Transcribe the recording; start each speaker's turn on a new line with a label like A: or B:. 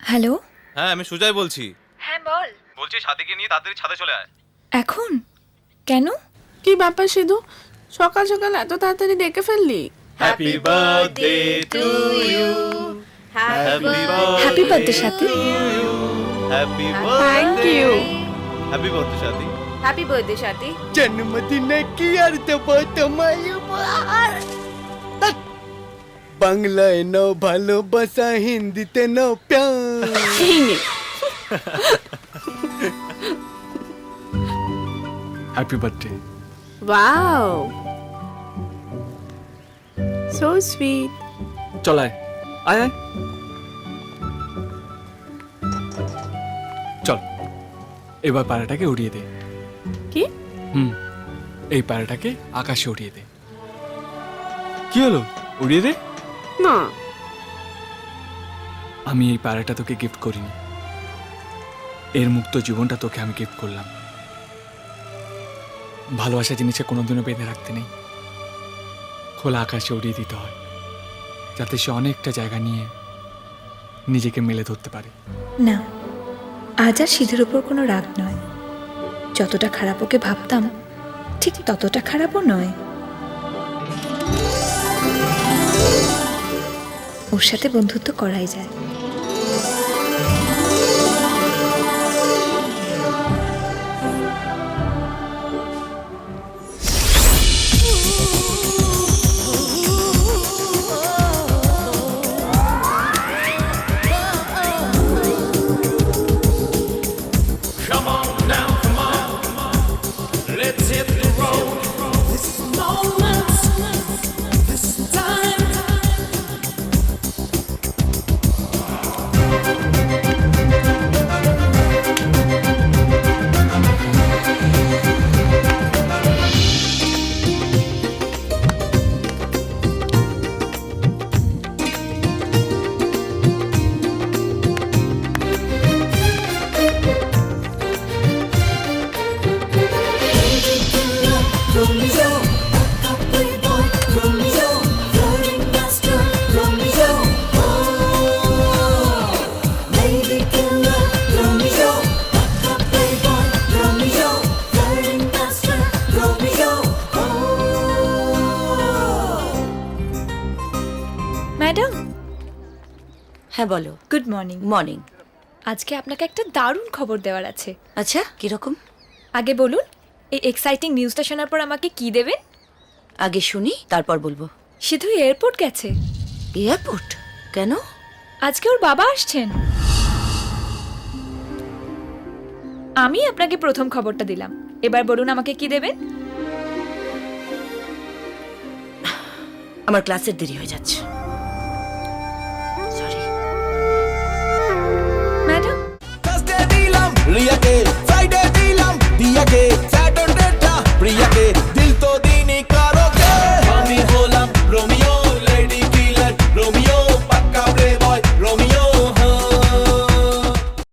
A: Hello.
B: হ্যাঁ আমি সুজয় বলছি।
A: হ্যাঁ বল।
B: বলছি সাথীকে নিয়ে তাড়াতাড়ি ছাদে চলে আয়।
A: এখন কেন?
C: কি ব্যাপার সিধু, সকাল সকাল এত তাড়াতাড়ি ডেকে ফেললি?
B: Happy birthday to you,
A: happy birthday Sathi.
B: Happy
C: thank you.
B: Happy birthday Sathi.
D: Happy birthday Sathi.
E: জন্মদিনে কি আর দেবো তোমায় উপহার? বাংলায় নাও ভালোবাসা, হিন্দিতে নাও প্যার।
C: এই নে।
F: Happy birthday.
C: Wow, so sweet.
F: চল আয় আয় আয়। চল এবার পায়রাটাকে উড়িয়ে দে।
C: কি?
F: এই পায়রাটাকে আকাশে উড়িয়ে দে। কি হলো, উড়িয়ে দে।
C: না,
F: আমি এই পায়রাটা তোকে গিফট করিনি, এর মুক্ত জীবনটা তোকে আমি গিফট করলাম। ভালোবাসা জিনিসে কোনোদিনও বেঁধে রাখতে নেই, খোলা আকাশে উড়িয়ে দিতে হয়, যাতে সে অনেকটা জায়গা নিয়ে নিজেকে মেলে ধরতে পারে।
A: না, আজ আর সিধুর ওপর কোনো রাগ নয়। যতটা খারাপ ওকে ভাবতাম ঠিক ততটা খারাপও নয়। ওর সাথে বন্ধুত্ব করাই যায়। ম্যাডাম।
D: হ্যাঁ বলো।
A: Good morning.
D: মর্নিং।
A: আজকে আপনাকে একটা দারুণ খবর দেওয়ার আছে।
D: আচ্ছা, কিরকম?
A: আগে বলুন, এই এক্সাইটিং নিউজটা শোনার পর আমাকে কি দেবেন?
D: আগে শুনি, তারপর বলবো।
A: সিধু এয়ারপোর্ট গেছে।
D: এয়ারপোর্ট? কেন?
A: আজকে ওর বাবা আসছেন। আমি আপনাকে প্রথম খবরটা দিলাম, এবার বলুন আমাকে কি দেবেন?
D: আমার ক্লাসের দেরি হয়ে যাচ্ছে।